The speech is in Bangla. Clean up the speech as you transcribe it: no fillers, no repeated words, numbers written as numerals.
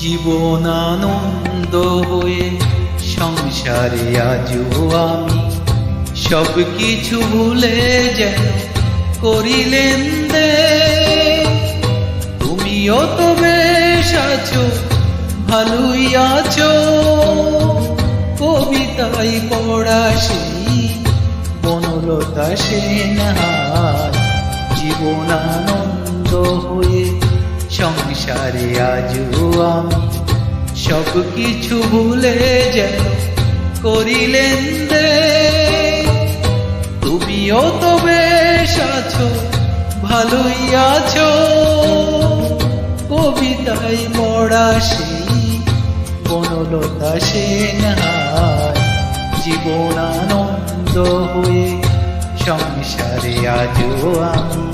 জীবন আনন্দ হয়ে সংসারে আজও আমি সব কিছু ভুলে যেন করিলেন দে। তুমিও তো বেশ আছো, ভালোই আছো, কবিতায় পড়া সেই বনলতা সেনহার। জীবন আনন্দ হয়ে সংসারে আজও আমি সব কিছু ভুলে যেন করিলেন দে। তুমিও তো বেশ আছো, ভালোই আছো, কবিতায় পড়া সেই বনলতা সেনহার। জীবন আনন্দ হয়ে সংসারে আজও আমি